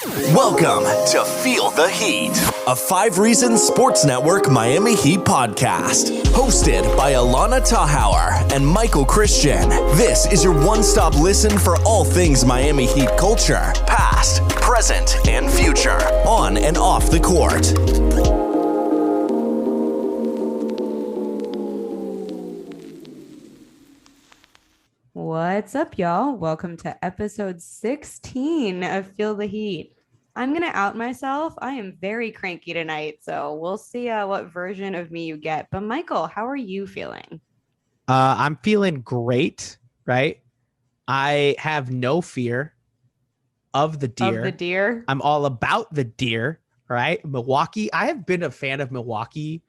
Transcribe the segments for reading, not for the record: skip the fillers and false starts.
Welcome to Feel the Heat, a 5 Reasons Sports Network Miami Heat podcast. Hosted by Allana Tachauer and Michael Christian. This is your one-stop listen for all things Miami Heat culture, past, present, and future, on and off the court. What's up, y'all? Welcome to episode 16 of Feel the Heat. I'm going to out myself. I am very cranky tonight, so we'll see what version of me you get. But Michael, how are you feeling? I'm feeling great, right? I have no fear of the deer. Of the deer? I'm all about the deer, right? Milwaukee. I have been a fan of Milwaukee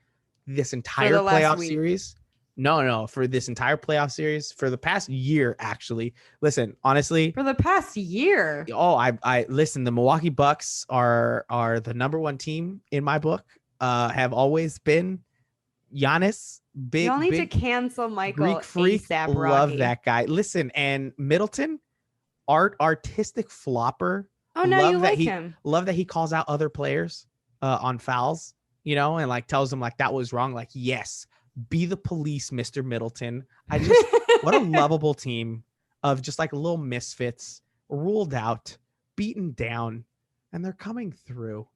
this entire playoff series. No, for this entire playoff series for the past year, actually. Listen, honestly, for the past year. Oh, I listen. The Milwaukee Bucks are the number one team in my book. Have always been. Giannis, Y'all need to cancel Michael. Greek freak. ASAP love that guy. Listen, and Middleton, artistic flopper. Oh, now you like him. Love that he calls out other players on fouls, and like tells them like that was wrong. Like, yes. Be the police, Mr. Middleton. What a lovable team of just like little misfits, ruled out, beaten down, and they're coming through.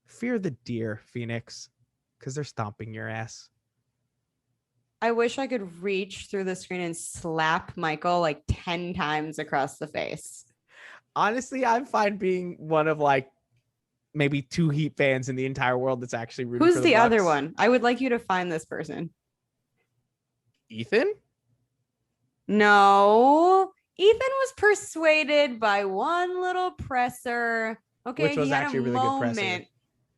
Fear the deer, Phoenix, because they're stomping your ass. I wish I could reach through the screen and slap Michael like 10 times across the face. Honestly, I'm fine being one of like maybe 2 Heat fans in the entire world that's actually rooting Who's for the Bucks. other one? I would like you to find this person. Ethan? No. Ethan was persuaded by one little presser. Okay, which was he had actually a really moment. good presser.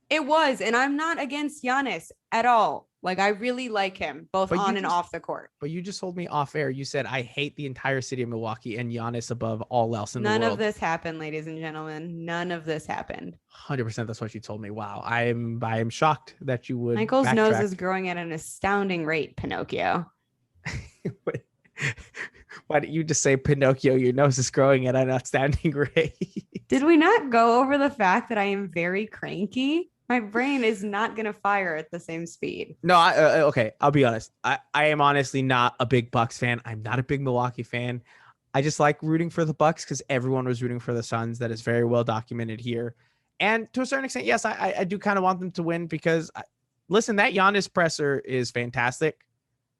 It was, and I'm not against Giannis at all. Like, I really like him, both on and off the court. But you just told me off air. You said, I hate the entire city of Milwaukee and Giannis above all else in the world. None of this happened, ladies and gentlemen. None of this happened. 100% that's what you told me. Wow. I am shocked that you would. Michael's backtrack. nose is growing at an astounding rate, Pinocchio. Why didn't you just say, Pinocchio, your nose is growing at an astounding rate? Did we not go over the fact that I am very cranky? My brain is not going to fire at the same speed. No, okay. I'll be honest. I am honestly not a big Bucks fan. I'm not a big Milwaukee fan. I just like rooting for the Bucks because everyone was rooting for the Suns. That is very well documented here. And to a certain extent, yes, I do kind of want them to win because, listen, that Giannis presser is fantastic.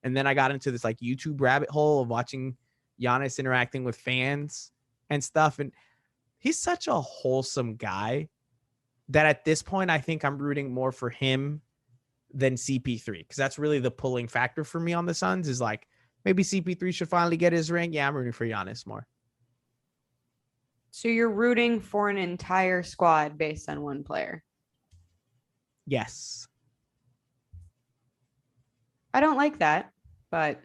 And then I got into this like YouTube rabbit hole of watching Giannis interacting with fans and stuff. And he's such a wholesome guy that at this point, I think I'm rooting more for him than CP3 because that's really the pulling factor for me on the Suns is like maybe CP3 should finally get his ring. Yeah, I'm rooting for Giannis more. So you're rooting for an entire squad based on one player? Yes. I don't like that, but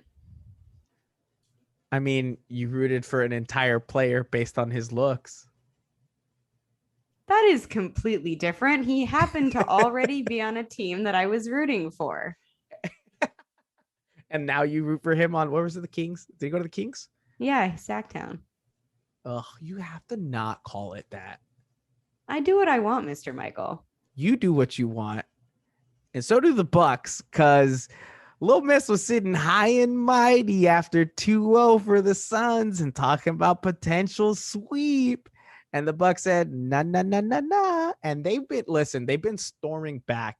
I mean, you rooted for an entire player based on his looks. That is completely different. He happened to already be on a team that I was rooting for. And now you root for him on, what was it, the Kings? Did he go to the Kings? Yeah, Sacktown. Ugh, you have to not call it that. I do what I want, Mr. Michael. You do what you want. And so do the Bucks, because Lil Miss was sitting high and mighty after 2-0 for the Suns and talking about potential sweep. And the Bucks said, nah. And they've been storming back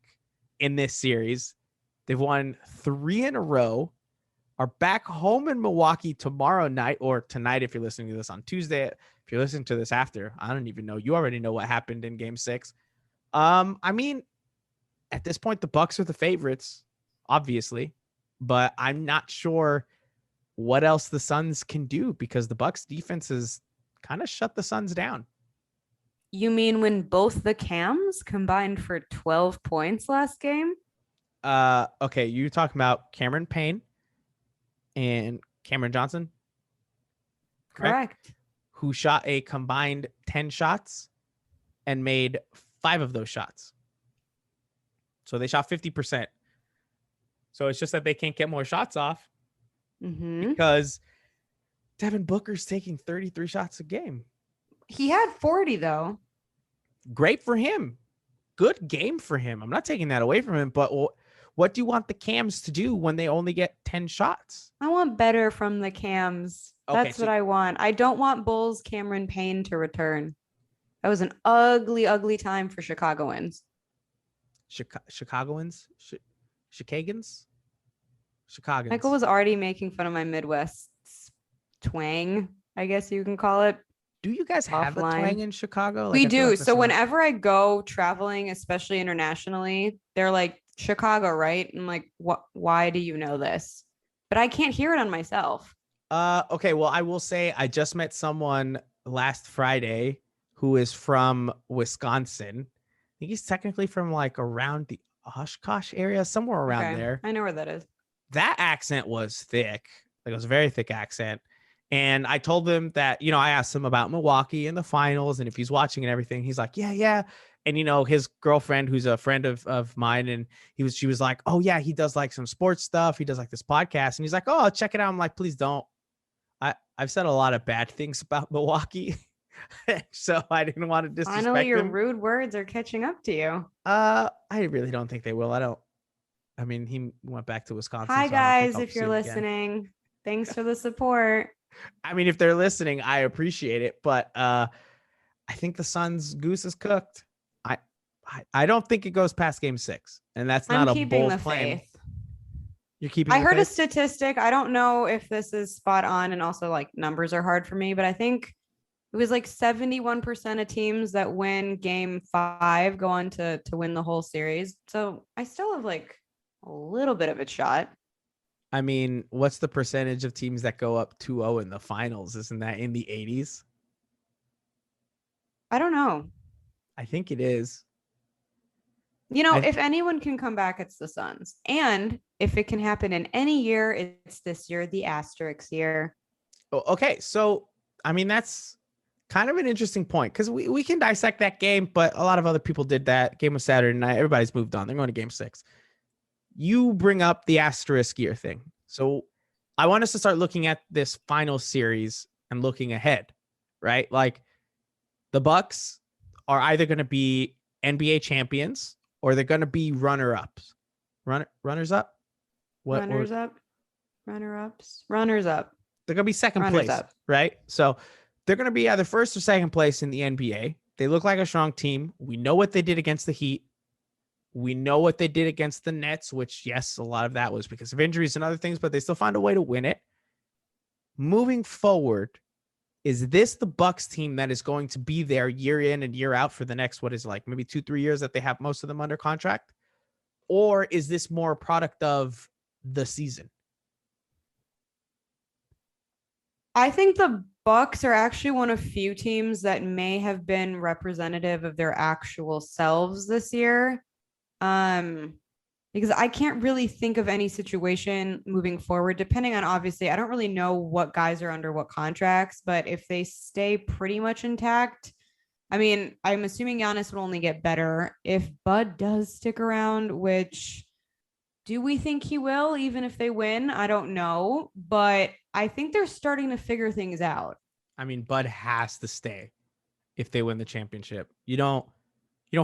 in this series. They've won 3 in a row, are back home in Milwaukee tomorrow night, or tonight if you're listening to this on Tuesday. If you're listening to this after, I don't even know. You already know what happened in Game 6. I mean, at this point, the Bucks are the favorites, obviously. But I'm not sure what else the Suns can do because the Bucks defense is kind of shut the Suns down. You mean when both the Cams combined for 12 points last game? Okay, you're talking about Cameron Payne and Cameron Johnson? Correct. Who shot a combined 10 shots and made 5 of those shots. So they shot 50%. So it's just that they can't get more shots off because Devin Booker's taking 33 shots a game. He had 40 though. great for him. Good game for him. I'm not taking that away from him, but what do you want the Cams to do when they only get 10 shots? I want better from the Cams. Okay, That's what I want. I don't want Bulls Cameron Payne to return. That was an ugly, ugly time for Chicagoans. Chicagoans? Chicagans? Chicagans. Michael was already making fun of my Midwest twang, I guess you can call it. Do you guys have a twang in Chicago? We do. So whenever I go traveling, especially internationally, they're like, Chicago, right? I'm like, what? Why do you know this? But I can't hear it on myself. Okay. Well, I will say I just met someone last Friday who is from Wisconsin. I think he's technically from like around the Oshkosh area, somewhere around there. I know where that is. That accent was thick. Like it was a very thick accent. And I told him that, I asked him about Milwaukee and the finals and if he's watching and everything. He's like, yeah. And, his girlfriend, who's a friend of mine, and she was like, oh, yeah, he does like some sports stuff. He does like this podcast. And he's like, oh, I'll check it out. I'm like, please don't. I've said a lot of bad things about Milwaukee. So I didn't want to disrespect Finally, your him. rude words are catching up to you. I really don't think they will. He went back to Wisconsin. Hi, guys, if you're listening. Again. Thanks for the support. I mean, if they're listening, I appreciate it. But I think the Suns' goose is cooked. I don't think it goes past game 6. And that's not a bold claim. Faith. You're keeping I heard faith? A statistic. I don't know if this is spot on, and also like numbers are hard for me, but I think it was like 71% of teams that win game 5 go on to win the whole series. So I still have like a little bit of a shot. I mean, what's the percentage of teams that go up 2-0 in the finals? Isn't that in the 80s? I don't know. I think it is. If anyone can come back, it's the Suns. And if it can happen in any year, it's this year, the Asterisk year. Okay, so, I mean, that's kind of an interesting point because we can dissect that game, but a lot of other people did that. Game was Saturday night. Everybody's moved on. They're going to game 6. You bring up the Asterisk year thing. So I want us to start looking at this final series and looking ahead, right? Like the Bucks are either going to be NBA champions or they're going to be runner-ups. Runners up? Runners up? Runner-ups? Runners up. They're going to be second place, right? So they're going to be either first or second place in the NBA. They look like a strong team. We know what they did against the Heat. We know what they did against the Nets, which, yes, a lot of that was because of injuries and other things, but they still found a way to win it. Moving forward, is this the Bucks team that is going to be there year in and year out for the next, what is it, like maybe 2-3 years that they have most of them under contract? Or is this more a product of the season? I think the Bucks are actually one of few teams that may have been representative of their actual selves this year. Because I can't really think of any situation moving forward, depending on, obviously, I don't really know what guys are under what contracts, but if they stay pretty much intact, I mean, I'm assuming Giannis will only get better. If Bud does stick around, which do we think he will, even if they win? I don't know, but I think they're starting to figure things out. I mean, Bud has to stay if they win the championship. You don't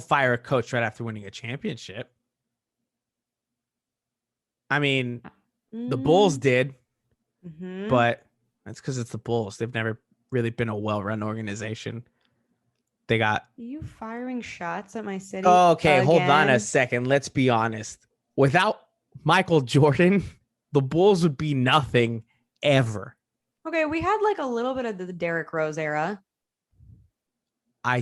fire a coach right after winning a championship. I mean, the Bulls did, but that's because it's the Bulls. They've never really been a well-run organization. They got... Are you firing shots at my city? Okay, again? Hold on a second. Let's be honest. Without Michael Jordan, the Bulls would be nothing ever. Okay, we had like a little bit of the Derrick Rose era. I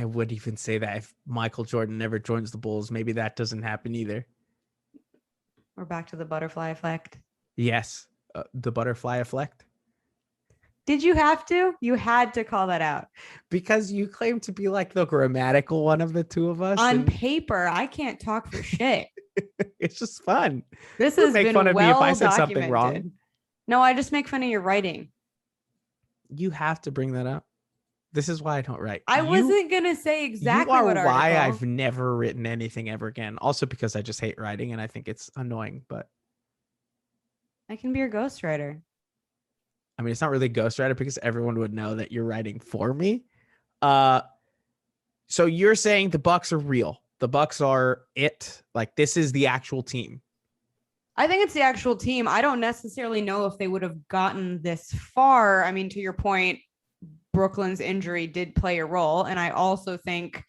would even say that if Michael Jordan never joins the Bulls, maybe that doesn't happen either. We're back to the butterfly effect. Yes, the butterfly effect. Did you have to? You had to call that out. Because you claim to be like the grammatical one of the two of us. On paper, I can't talk for shit. It's just fun. This has make been fun of well me if I said documented. Something wrong. No, I just make fun of your writing. You have to bring that up. This is why I don't write. I wasn't going to say exactly what article. Why I've never written anything ever again. Also because I just hate writing and I think it's annoying, but I can be your ghostwriter. I mean, it's not really ghostwriter because everyone would know that you're writing for me. So you're saying the Bucks are real. The Bucks are it. Like, this is the actual team. I think it's the actual team. I don't necessarily know if they would have gotten this far. I mean, to your point, Brooklyn's injury did play a role. And I also think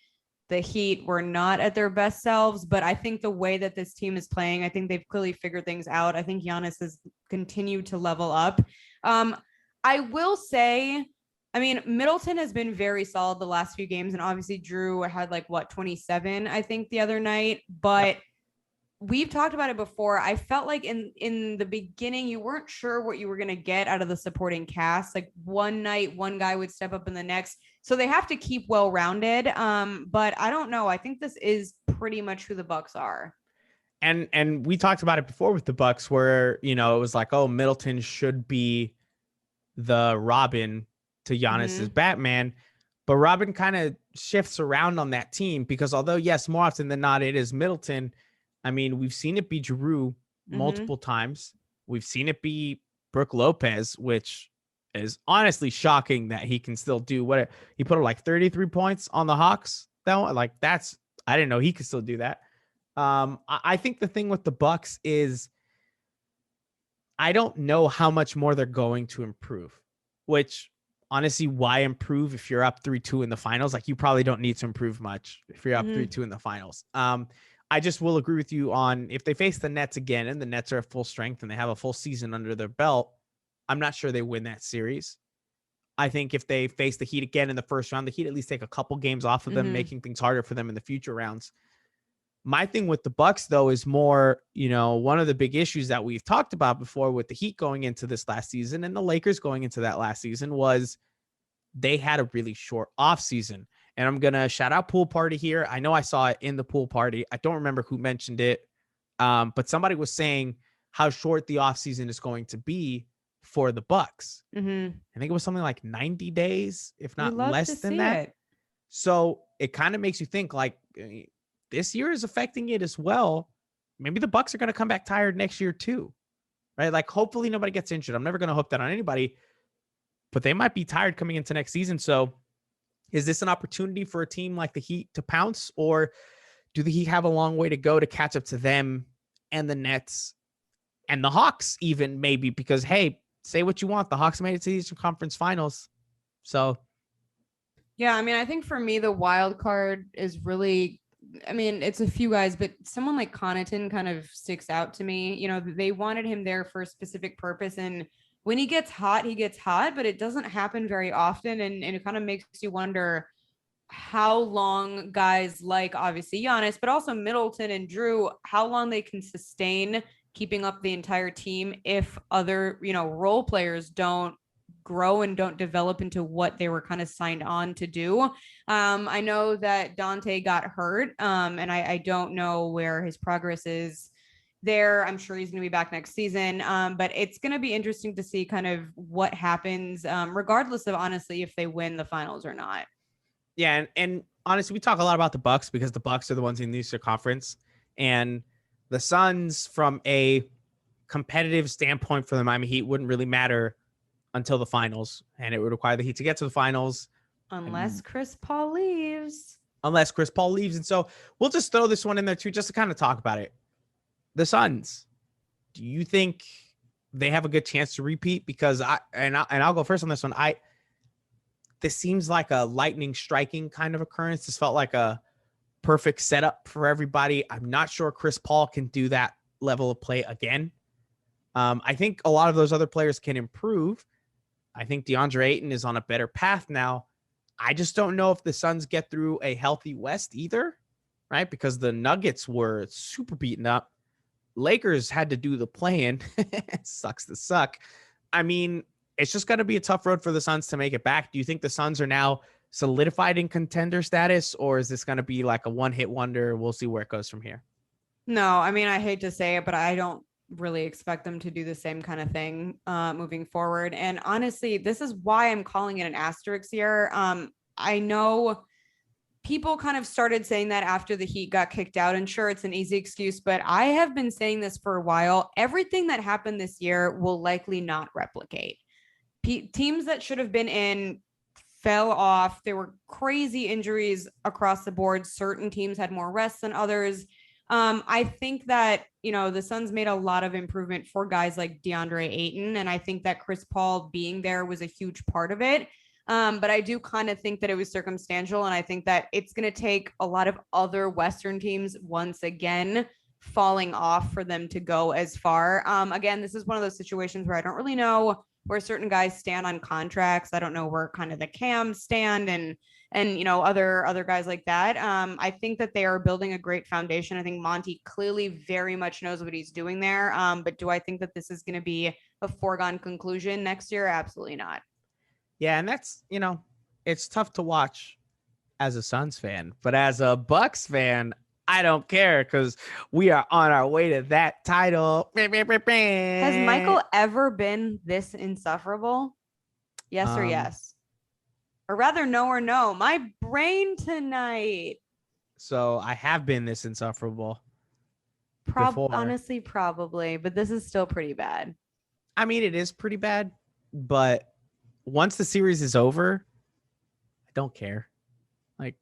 the Heat were not at their best selves, but I think the way that this team is playing, I think they've clearly figured things out. I think Giannis has continued to level up. I will say, I mean, Middleton has been very solid the last few games. And obviously Drew had 27, I think, the other night, but we've talked about it before. I felt like in the beginning, you weren't sure what you were going to get out of the supporting cast. Like one night, one guy would step up in the next. So they have to keep well-rounded. But I don't know. I think this is pretty much who the Bucks are. And we talked about it before with the Bucks where, it was like, oh, Middleton should be the Robin to Giannis's Batman. But Robin kind of shifts around on that team because although, yes, more often than not, it is Middleton. I mean, we've seen it be Giroux multiple times. We've seen it be Brook Lopez, which is honestly shocking that he can still do what he put up 33 points on the Hawks. That one, I didn't know he could still do that. I think the thing with the Bucks is I don't know how much more they're going to improve, which honestly, why improve if you're up 3-2 in the finals? You probably don't need to improve much if you're up 3-2 in the finals. I just will agree with you on if they face the Nets again and the Nets are at full strength and they have a full season under their belt, I'm not sure they win that series. I think if they face the Heat again in the first round, the Heat at least take a couple games off of them, making things harder for them in the future rounds. My thing with the Bucks, though, is more, one of the big issues that we've talked about before with the Heat going into this last season and the Lakers going into that last season was they had a really short offseason. And I'm going to shout out Pool Party here. I know I saw it in the Pool Party. I don't remember who mentioned it, but somebody was saying how short the offseason is going to be for the Bucks. I think it was something like 90 days, if not less than that. So it kind of makes you think this year is affecting it as well. Maybe the Bucks are going to come back tired next year too, right? Hopefully nobody gets injured. I'm never going to hope that on anybody, but they might be tired coming into next season. So is this an opportunity for a team like the Heat to pounce, or do the Heat have a long way to go to catch up to them and the Nets and the Hawks even maybe? Because, hey, say what you want. The Hawks made it to the Eastern Conference Finals. So, yeah, I mean, I think for me, the wild card is really, I mean, it's a few guys, but someone like Connaughton kind of sticks out to me. They wanted him there for a specific purpose, and when he gets hot, but it doesn't happen very often. And it kind of makes you wonder how long guys like obviously Giannis, but also Middleton and Drew, how long they can sustain keeping up the entire team if other, role players don't grow and don't develop into what they were kind of signed on to do. I know that Dante got hurt, and I don't know where his progress is there. I'm sure he's going to be back next season. But it's going to be interesting to see kind of what happens, regardless of honestly, if they win the finals or not. Yeah. And honestly, we talk a lot about the Bucks because the Bucks are the ones in the Eastern Conference, and the Suns from a competitive standpoint for the Miami Heat wouldn't really matter until the finals. And it would require the Heat to get to the finals. Unless Chris Paul leaves. And so we'll just throw this one in there too, just to kind of talk about it. The Suns, do you think they have a good chance to repeat? Because I'll go first on this one. This seems like a lightning striking kind of occurrence. This felt like a perfect setup for everybody. I'm not sure Chris Paul can do that level of play again. I think a lot of those other players can improve. I think DeAndre Ayton is on a better path now. I just don't know if the Suns get through a healthy West either, right? Because the Nuggets were super beaten up. Lakers had to do the play-in. Sucks to suck. I mean, it's just going to be a tough road for the Suns to make it back. Do you think the Suns are now solidified in contender status, or is this going to be like a one-hit wonder? We'll see where it goes from here. No, I mean, I hate to say it, but I don't really expect them to do the same kind of thing moving forward. And honestly, this is why I'm calling it an asterisk here. I know people kind of started saying that after the Heat got kicked out, and sure, it's an easy excuse, but I have been saying this for a while. Everything that happened this year will likely not replicate. Teams that should have been in fell off. There were crazy injuries across the board. Certain teams had more rest than others. I think that, the Suns made a lot of improvement for guys like DeAndre Ayton. And I think that Chris Paul being there was a huge part of it. But I do kind of think that it was circumstantial. And I think that it's going to take a lot of other Western teams once again falling off for them to go as far. Again, this is one of those situations where I don't really know where certain guys stand on contracts. I don't know where kind of the Cams stand and other guys like that. I think that they are building a great foundation. I think Monty clearly very much knows what he's doing there. But do I think that this is going to be a foregone conclusion next year? Absolutely not. Yeah, and that's, it's tough to watch as a Suns fan, but as a Bucks fan, I don't care because we are on our way to that title. Has Michael ever been this insufferable? Yes or yes? Or rather, no or no. My brain tonight. So I have been this insufferable. Before. Honestly, probably, but this is still pretty bad. I mean, it is pretty bad, but once the series is over, I don't care. Like,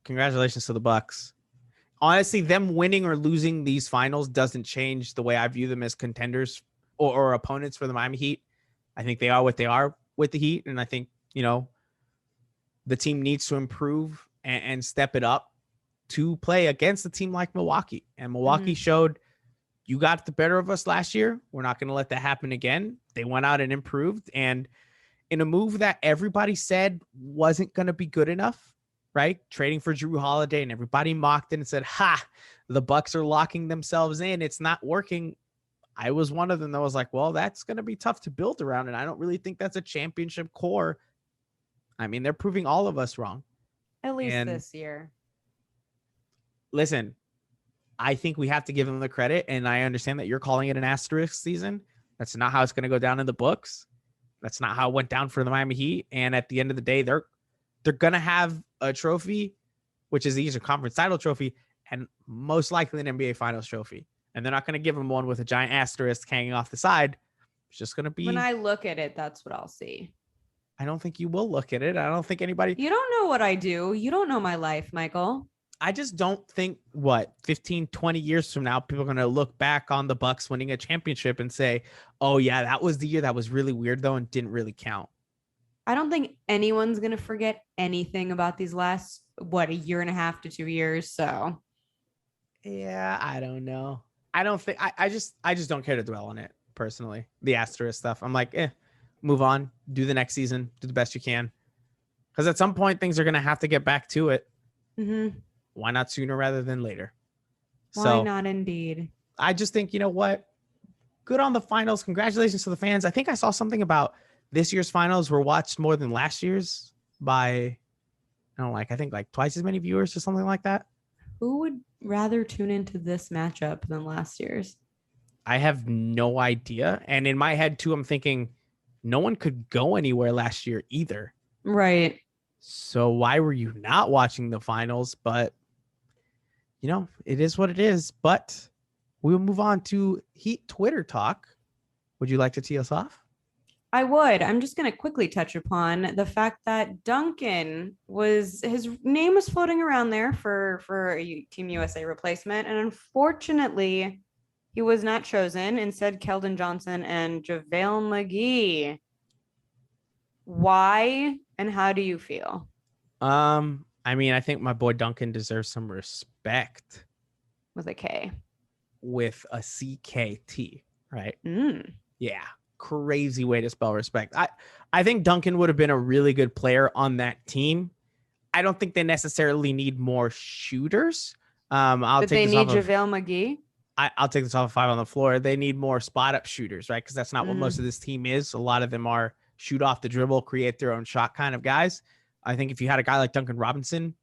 congratulations to the Bucks. Honestly, them winning or losing these finals doesn't change the way I view them as contenders or opponents for the Miami Heat. I think they are what they are with the Heat, and I think, the team needs to improve and step it up to play against a team like Milwaukee. And Milwaukee showed, you got the better of us last year. We're not going to let that happen again. They went out and improved, and in a move that everybody said wasn't going to be good enough, right? Trading for Jrue Holiday, and everybody mocked it and said, the Bucks are locking themselves in. It's not working. I was one of them that was like, well, that's going to be tough to build around. And I don't really think that's a championship core. I mean, they're proving all of us wrong. At least this year. Listen, I think we have to give them the credit. And I understand that you're calling it an asterisk season. That's not how it's going to go down in the books. That's not how it went down for the Miami Heat. And at the end of the day, they're going to have a trophy, which is the Eastern Conference title trophy, and most likely an NBA Finals trophy. And they're not going to give them one with a giant asterisk hanging off the side. It's just going to be. When I look at it, that's what I'll see. I don't think you will look at it. I don't think anybody. You don't know what I do. You don't know my life, Michael. I just don't think 15, 20 years from now, people are going to look back on the Bucks winning a championship and say, oh yeah, that was the year that was really weird though and didn't really count. I don't think anyone's going to forget anything about these last, a year and a half to 2 years. So yeah, I don't know. I don't think I just don't care to dwell on it personally. The asterisk stuff. I'm like, move on, do the next season, do the best you can. Because at some point things are going to have to get back to it. Mm-hmm. Why not sooner rather than later? Why not indeed? I just think, what? Good on the finals. Congratulations to the fans. I think I saw something about this year's finals were watched more than last year's by, I think twice as many viewers or something like that. Who would rather tune into this matchup than last year's? I have no idea. And in my head too, I'm thinking no one could go anywhere last year either. Right. So why were you not watching the finals? But, it is what it is. But we will move on to Heat Twitter talk. Would you like to tee us off? I would. I'm just going to quickly touch upon the fact that Duncan his name was floating around there for a Team USA replacement. And unfortunately, he was not chosen. Instead, Keldon Johnson and JaVale McGee. Why and how do you feel? I think my boy Duncan deserves some respect. With a K. With a CKT, right? Yeah. Crazy way to spell respect. I think Duncan would have been a really good player on that team. I don't think they necessarily need more shooters. But they need JaVale McGee. I'll take this off of 5 on the floor. They need more spot up shooters, right? Because that's not what most of this team is. A lot of them are shoot off the dribble, create their own shot kind of guys. I think if you had a guy like Duncan Robinson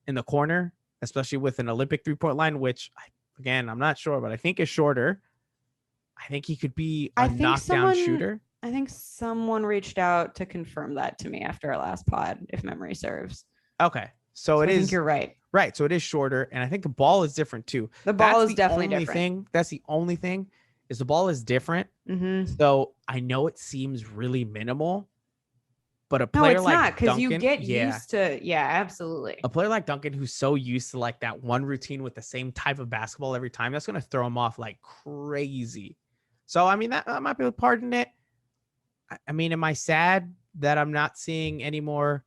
in the corner, especially with an Olympic 3-point line, which again, I'm not sure, but I think is shorter. I think he could be a knockdown shooter. I think someone reached out to confirm that to me after our last pod, if memory serves. Okay. So I think you're right. Right. So it is shorter. And I think the ball is different too. The ball is definitely different. That's the only thing is the ball is different. So I know it seems really minimal, But a No, player it's like not, because you Duncan, get used to, yeah, absolutely. a player like Duncan who's so used to like that one routine with the same type of basketball every time, that's going to throw him off like crazy. So, I mean, that might be a part in it. I mean, am I sad that I'm not seeing any more,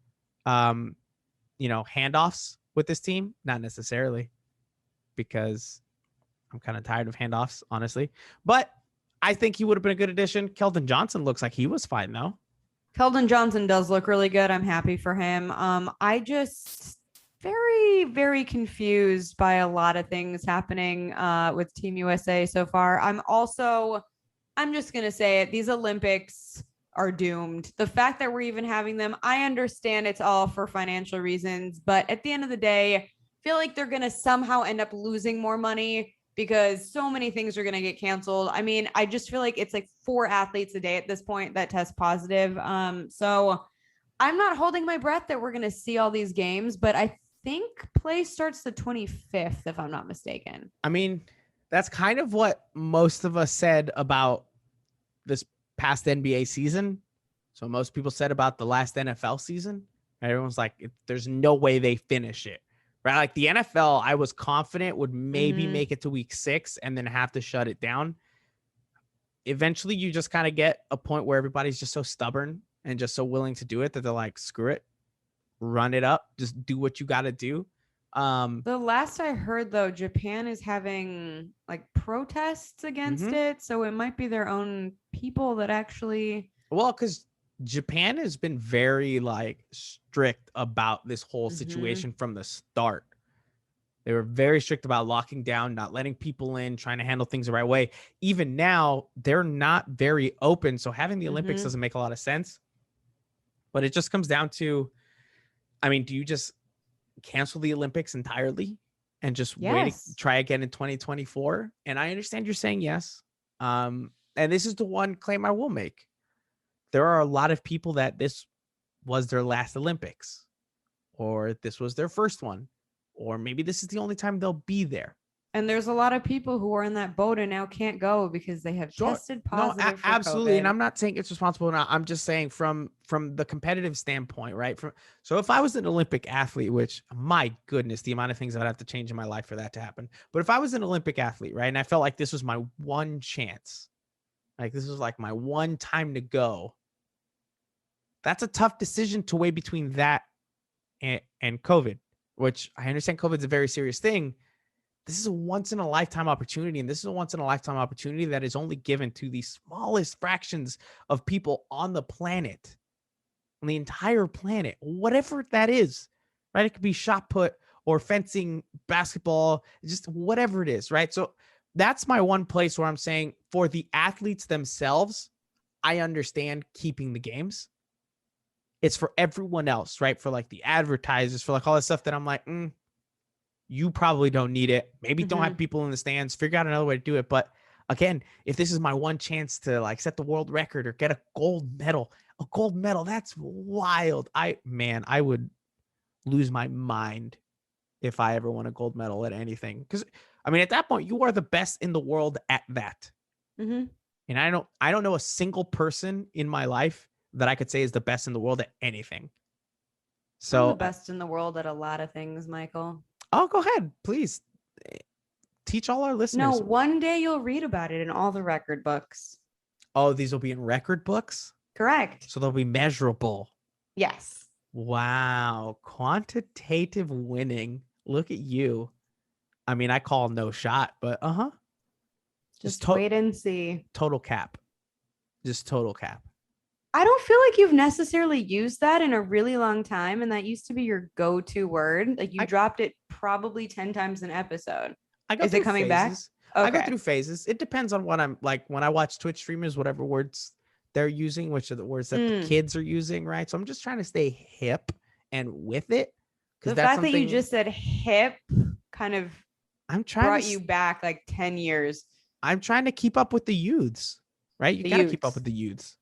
handoffs with this team? Not necessarily, because I'm kind of tired of handoffs, honestly. But I think he would have been a good addition. Keldon Johnson looks like he was fine, though. Keldon Johnson does look really good. I'm happy for him. I just very, very confused by a lot of things happening with Team USA so far. I'm just gonna say it. These Olympics are doomed. The fact that we're even having them, I understand it's all for financial reasons, but at the end of the day, I feel like they're gonna somehow end up losing more money because so many things are going to get canceled. I mean, I just feel like it's like 4 athletes a day at this point that test positive. So I'm not holding my breath that we're going to see all these games, but I think play starts the 25th, if I'm not mistaken. I mean, that's kind of what most of us said about this past NBA season. So most people said about the last NFL season. Everyone's like, there's no way they finish it. Right? Like the NFL, I was confident would maybe make it to week 6 and then have to shut it down. Eventually, you just kind of get a point where everybody's just so stubborn and just so willing to do it that they're like, screw it, run it up, just do what you got to do. The last I heard, though, Japan is having like protests against it. So it might be their own people that actually. Well, because Japan has been very like strict about this whole situation from the start. They were very strict about locking down, not letting people in, trying to handle things the right way. Even now, they're not very open. So having the Olympics doesn't make a lot of sense. But it just comes down to, I mean, do you just cancel the Olympics entirely and just try again in 2024? And I understand you're saying yes. And this is the one claim I will make. There are a lot of people that this was their last Olympics, or this was their first one, or maybe this is the only time they'll be there. And there's a lot of people who are in that boat and now can't go because they have tested positive. Absolutely. COVID. And I'm not saying it's responsible or not. I'm just saying from the competitive standpoint, right? So if I was an Olympic athlete, which my goodness, the amount of things I'd have to change in my life for that to happen. But if I was an Olympic athlete, right, and I felt like this was my one chance, like this was like my one time to go, that's a tough decision to weigh between that and COVID, which I understand COVID is a very serious thing. This is a once in a lifetime opportunity. And this is a once in a lifetime opportunity that is only given to the smallest fractions of people on the planet, on the entire planet, whatever that is, right? It could be shot put or fencing, basketball, just whatever it is, right? So that's my one place where I'm saying for the athletes themselves, I understand keeping the games. It's for everyone else, right? For like the advertisers, for like all this stuff that I'm like, you probably don't need it. Maybe don't have people in the stands. Figure out another way to do it. But again, if this is my one chance to like set the world record or get a gold medal, that's wild. I would lose my mind if I ever won a gold medal at anything. Because I mean, at that point, you are the best in the world at that. And I don't know a single person in my life that I could say is the best in the world at anything. So I'm the best in the world at a lot of things, Michael. Oh, go ahead. Please teach all our listeners. No, one day you'll read about it in all the record books. Oh, these will be in record books? Correct. So they'll be measurable. Yes. Wow. Quantitative winning. Look at you. I mean, I call no shot, but Just wait and see. Total cap. Just total cap. I don't feel like you've necessarily used that in a really long time. And that used to be your go-to word. Like you dropped it probably 10 times an episode. Is it coming back? Okay. I go through phases. It depends on what I'm like when I watch Twitch streamers, whatever words they're using, which are the words that the kids are using, right? So I'm just trying to stay hip and with it. The fact that you just said hip kind of brought you back like 10 years. I'm trying to keep up with the youths, right? You got to keep up with the youths.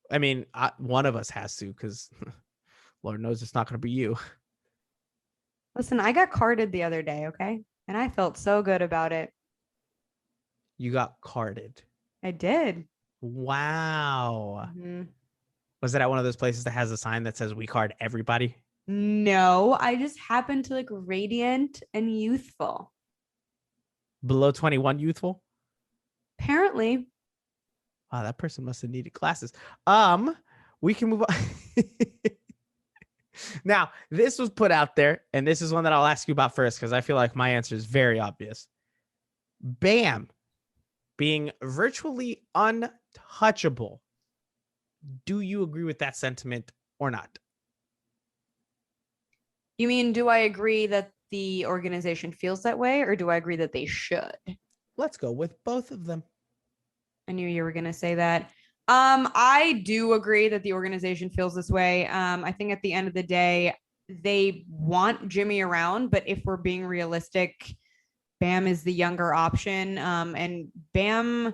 I mean, one of us has to, because Lord knows it's not going to be you. Listen, I got carded the other day, okay? And I felt so good about it. You got carded? I did. Wow. Was it at one of those places that has a sign that says we card everybody? No, I just happen to like radiant and youthful. Below 21 youthful? Apparently. Wow, that person must have needed glasses. We can move on. Now, this was put out there, and this is one that I'll ask you about first because I feel like my answer is very obvious. Bam being virtually untouchable. Do you agree with that sentiment or not? You mean, do I agree that the organization feels that way, or do I agree that they should? Let's go with both of them. I knew you were going to say that. I do agree that the organization feels this way. I think at the end of the day, they want Jimmy around, but if we're being realistic, Bam is the younger option. And Bam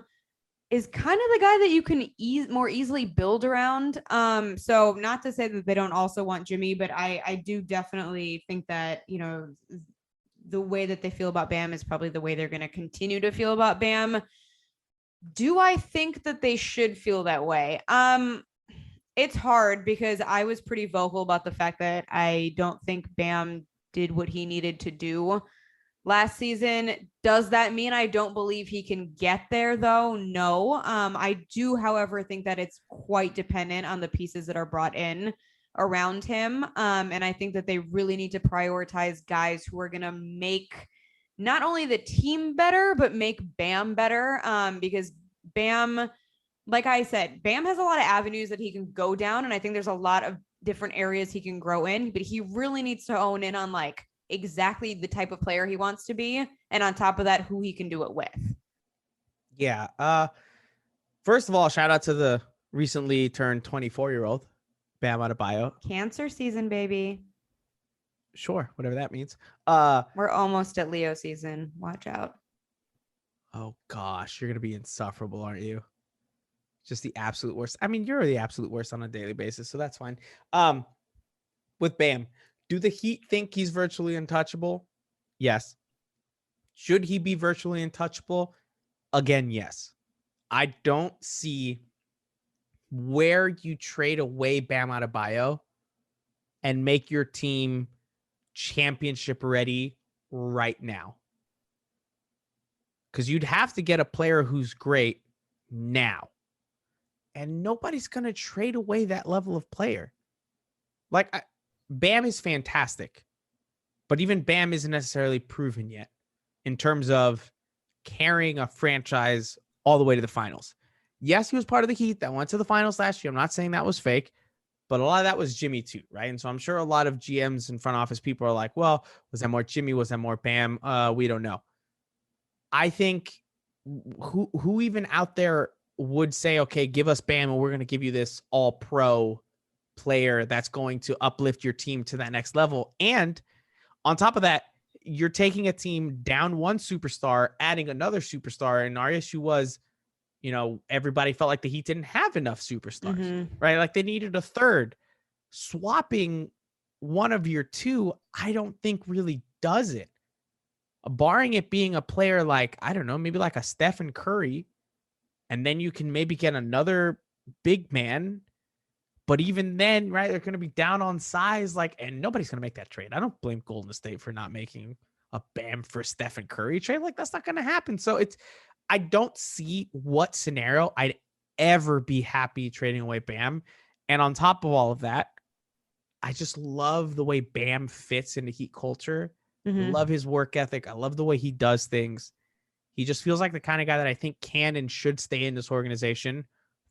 is kind of the guy that you can more easily build around. So not to say that they don't also want Jimmy, but I do definitely think that, you know, the way that they feel about Bam is probably the way they're going to continue to feel about Bam. Do I think that they should feel that way? It's hard because I was pretty vocal about the fact that I don't think Bam did what he needed to do last season. Does that mean I don't believe he can get there though? No. I do, however, think that it's quite dependent on the pieces that are brought in around him. And I think that they really need to prioritize guys who are going to make not only the team better, but make Bam better. Because Bam, like I said, Bam has a lot of avenues that he can go down. And I think there's a lot of different areas he can grow in, but he really needs to hone in on like exactly the type of player he wants to be. And on top of that, who he can do it with. Yeah. First of all, shout out to the recently turned 24-year-old Bam Adebayo. Cancer season, baby. Sure, whatever that means. We're almost at Leo season. Watch out. Oh gosh, you're gonna be insufferable, aren't you? Just the absolute worst. I mean, you're the absolute worst on a daily basis, so that's fine. With Bam, do the Heat think he's virtually untouchable? Yes. Should he be virtually untouchable? Again, yes. I don't see where you trade away Bam Adebayo and make your team championship ready right now. Because you'd have to get a player who's great now. And nobody's going to trade away that level of player. Like, Bam is fantastic. But even Bam isn't necessarily proven yet in terms of carrying a franchise all the way to the finals. Yes, he was part of the Heat that went to the finals last year. I'm not saying that was fake, but a lot of that was Jimmy too, right? And so I'm sure a lot of GMs and front office people are like, well, was that more Jimmy? Was that more Bam? We don't know. I think who even out there would say, okay, give us Bam and we're going to give you this all pro player that's going to uplift your team to that next level. And on top of that, you're taking a team down one superstar, adding another superstar. And our issue was, you know, everybody felt like the Heat didn't have enough superstars, right? Like they needed a third. Swapping one of your two, I don't think really does it. Barring it being a player like, I don't know, maybe like a Stephen Curry, and then you can maybe get another big man. But even then, right, they're going to be down on size, like, and nobody's going to make that trade. I don't blame Golden State for not making a Bam for Stephen Curry trade. Like, that's not going to happen. So I don't see what scenario I'd ever be happy trading away Bam. And on top of all of that, I just love the way Bam fits into Heat culture. I love his work ethic. I love the way he does things. He just feels like the kind of guy that I think can and should stay in this organization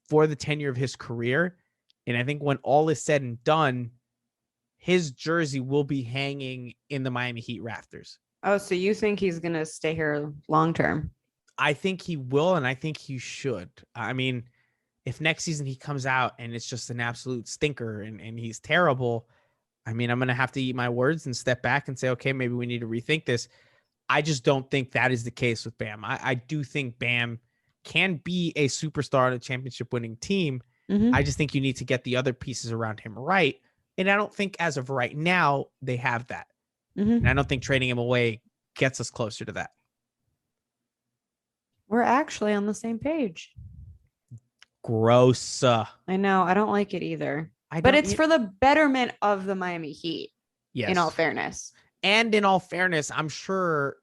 for the tenure of his career. And I think when all is said and done, his jersey will be hanging in the Miami Heat rafters. Oh, so you think he's going to stay here long term? I think he will, and I think he should. I mean, if next season he comes out and it's just an absolute stinker and he's terrible, I mean, I'm going to have to eat my words and step back and say, okay, maybe we need to rethink this. I just don't think that is the case with Bam. I do think Bam can be a superstar on a championship winning team. I just think you need to get the other pieces around him right. And I don't think as of right now, they have that. And I don't think trading him away gets us closer to that. We're actually on the same page. Gross. I know. I don't like it either. I But don't it's for the betterment of the Miami Heat, yes. in all fairness. And in all fairness, I'm sure,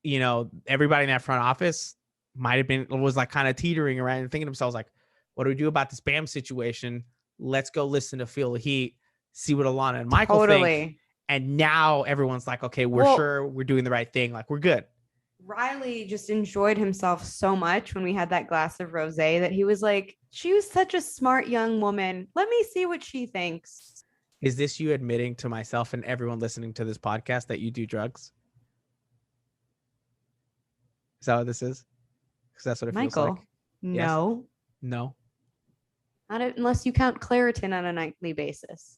everybody in that front office was like kind of teetering around and thinking to themselves, like, what do we do about this Bam situation? Let's go listen to Feel the Heat, see what Allana and Michael think. And now everyone's like, okay, we're sure we're doing the right thing. Like, we're good. Riley just enjoyed himself so much when we had that glass of rosé that he was like, she was such a smart young woman. Let me see what she thinks. Is this you admitting to myself and everyone listening to this podcast that you do drugs? Is that what this is? Because that's what it feels like. No. Yes? No. Not unless you count Claritin on a nightly basis.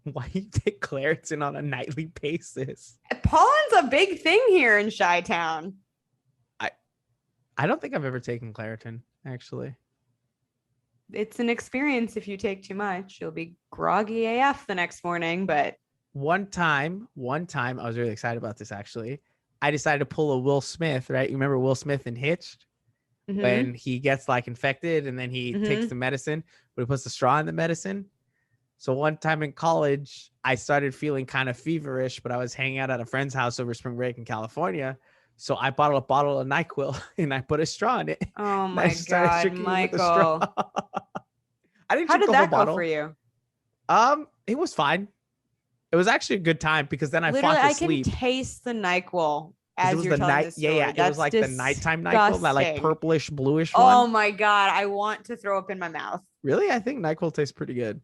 Why do you take Claritin on a nightly basis? Pollen's a big thing here in Chi-Town. I don't think I've ever taken Claritin, actually. It's an experience if you take too much. You'll be groggy AF the next morning, but... One time, I was really excited about this, actually. I decided to pull a Will Smith, right? You remember Will Smith in Hitched? Mm-hmm. When he gets, like, infected and then he takes the medicine, but he puts the straw in the medicine. So one time in college, I started feeling kind of feverish, but I was hanging out at a friend's house over spring break in California. So I bought a bottle of NyQuil and I put a straw in it. Oh my God, Michael. I didn't. How did that go for you? It was fine. It was actually a good time because then I fought to sleep. I can taste the NyQuil as you're telling this story. Yeah. It was like the nighttime NyQuil, that like purplish, bluish one. Oh my God, I want to throw up in my mouth. Really? I think NyQuil tastes pretty good.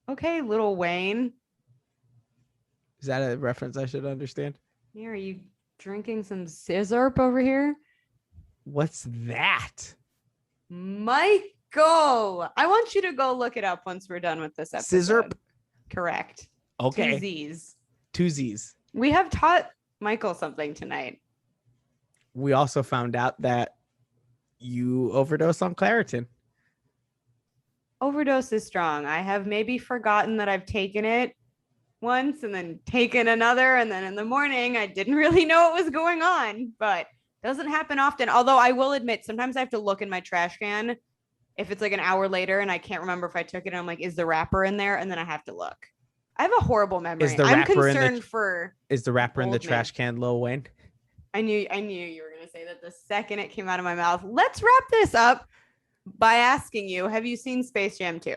Okay, Lil Wayne. Is that a reference I should understand? Yeah, are you drinking some scissor over here? What's that? Michael, I want you to go look it up once we're done with this episode. Scissor? Correct. Okay. Two Z's. We have taught Michael something tonight. We also found out that you overdosed on Claritin. Overdose is strong. I have maybe forgotten that I've taken it once and then taken another. And then in the morning, I didn't really know what was going on, but it doesn't happen often. Although I will admit, sometimes I have to look in my trash can if it's like an hour later and I can't remember if I took it. And I'm like, is the wrapper in there? And then I have to look. I have a horrible memory. Is the rapper in the trash can Lil Wayne? I knew you were going to say that the second it came out of my mouth. Let's wrap this up by asking you, have you seen Space Jam 2?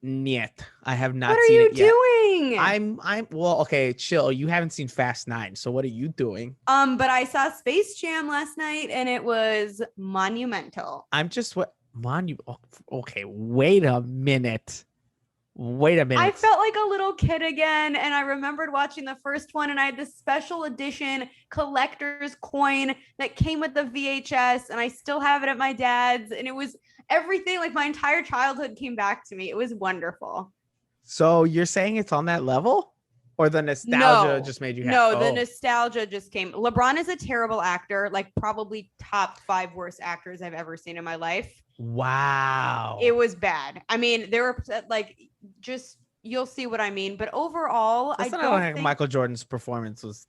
Niet. I have not seen it yet. What are you doing? I'm well, okay, chill. You haven't seen Fast 9, so what are you doing? But I saw Space Jam last night and it was monumental. Okay, wait a minute. I felt like a little kid again, and I remembered watching the first one, and I had this special edition collector's coin that came with the VHS, and I still have it at my dad's, and it was everything, like my entire childhood came back to me. It was wonderful. So you're saying it's on that level? Or the nostalgia just made you happy? No, the nostalgia just came. LeBron is a terrible actor, like probably top 5 worst actors I've ever seen in my life. Wow. It was bad. I mean, there were like, just, you'll see what I mean. But overall, I don't think Michael Jordan's performance was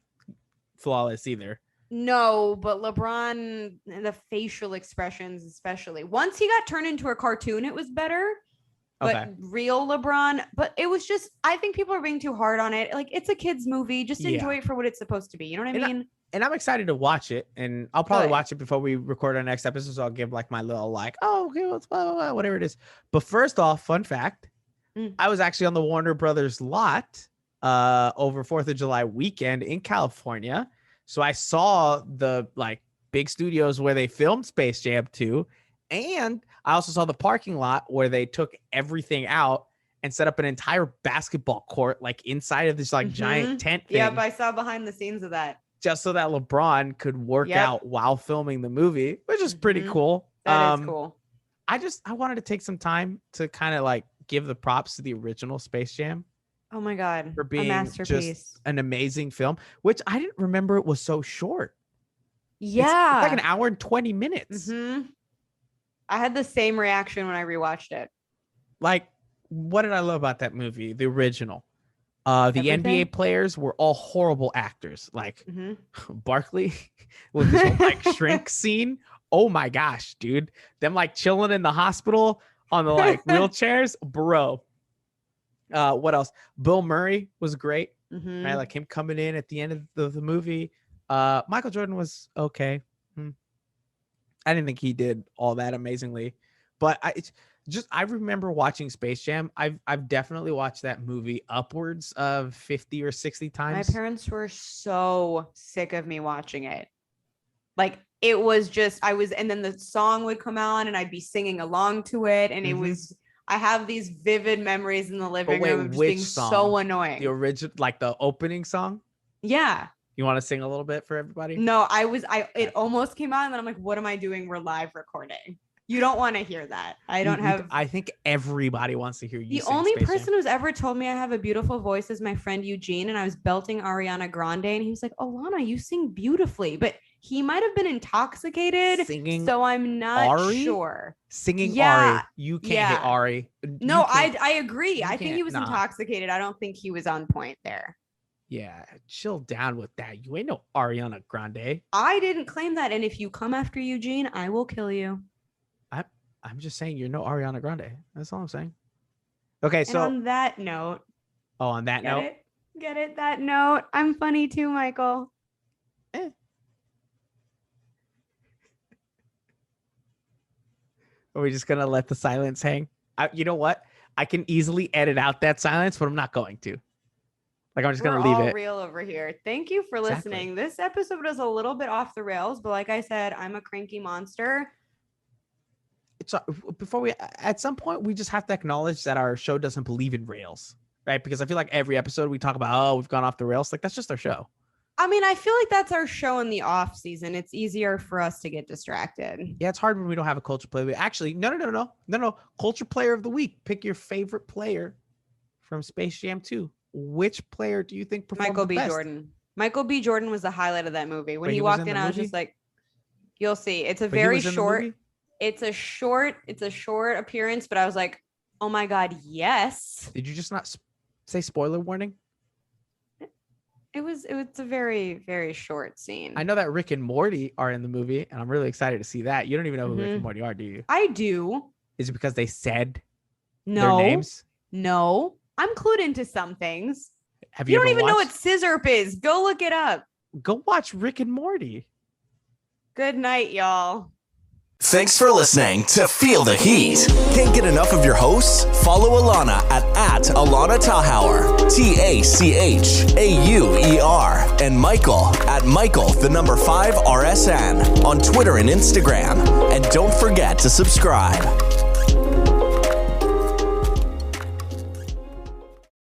flawless either. No, but LeBron, the facial expressions, especially. Once he got turned into a cartoon, it was better. But real LeBron, but it was just, I think people are being too hard on it. Like, it's a kid's movie. Just enjoy it for what it's supposed to be. You know what I mean? And I'm excited to watch it. And I'll probably watch it before we record our next episode. So I'll give like my little like, whatever it is. But first off, fun fact. I was actually on the Warner Brothers lot over 4th of July weekend in California. So I saw the like big studios where they filmed Space Jam 2. And I also saw the parking lot where they took everything out and set up an entire basketball court, like inside of this like giant tent thing. Yep, I saw behind the scenes of that. Just so that LeBron could work out while filming the movie, which is pretty cool. That is cool. I wanted to take some time to kind of like give the props to the original Space Jam. Oh my God. For being a masterpiece. Just an amazing film, which I didn't remember it was so short. Yeah. It's like an hour and 20 minutes. I had the same reaction when I rewatched it. Like, what did I love about that movie? The original. The NBA players were all horrible actors. Like Barkley with his whole, like shrink scene. Oh my gosh, dude. Them like chilling in the hospital on the like wheelchairs, bro. What else? Bill Murray was great, right? Like him coming in at the end of the movie. Michael Jordan was okay. I didn't think he did all that amazingly, but I remember watching Space Jam. I've definitely watched that movie upwards of 50 or 60 times. My parents were so sick of me watching it. Like it was just, and then the song would come on and I'd be singing along to it. And it was, I have these vivid memories in the living room of just being so annoying. The original, like the opening song? Yeah. You want to sing a little bit for everybody? No, it almost came on and then I'm like, what am I doing? We're live recording. You don't want to hear that. I think everybody wants to hear you. The only person who's ever told me I have a beautiful voice is my friend Eugene, and I was belting Ariana Grande and he was like, Allana, you sing beautifully, but he might have been intoxicated. Singing, so I'm not Ari? sure. Singing Ari. You can't hit Ari. No, I agree. I think he was intoxicated. I don't think he was on point there. Yeah, chill down with that. You ain't no Ariana Grande. I didn't claim that. And if you come after Eugene, I will kill you. I'm just saying you're no Ariana Grande. That's all I'm saying. Okay, so on that note. Oh, on that note. Get it? That note. I'm funny too, Michael. Are we just gonna let the silence hang? You know what? I can easily edit out that silence, but I'm not going to. Like I'm just gonna leave it real over here. Thank you for listening. This episode was a little bit off the rails, but like I said, I'm a cranky monster. It's before we at some point we just have to acknowledge that our show doesn't believe in rails, right? Because I feel like every episode we talk about, we've gone off the rails. Like that's just our show. I mean, I feel like that's our show in the off season. It's easier for us to get distracted. Yeah, it's hard when we don't have a culture player. Actually, no. Culture player of the week. Pick your favorite player from Space Jam 2. Which player do you think performed Michael the B. best? Jordan. Michael B. Jordan was the highlight of that movie. When he walked in, I was just like, you'll see. It's a very short. It's a short appearance, but I was like, oh my God, yes. Did you just not say spoiler warning? It's a very, very short scene. I know that Rick and Morty are in the movie, and I'm really excited to see that. You don't even know who Rick and Morty are, do you? I do. Is it because they said their names? No. I'm clued into some things. You don't even know what scissorp is. Go look it up. Go watch Rick and Morty. Good night, y'all. Thanks for listening to Feel the Heat. Can't get enough of your hosts? Follow Allana at Allana Tachauer, Tachauer, and Michael at Michael5RSN on Twitter and Instagram. And don't forget to subscribe.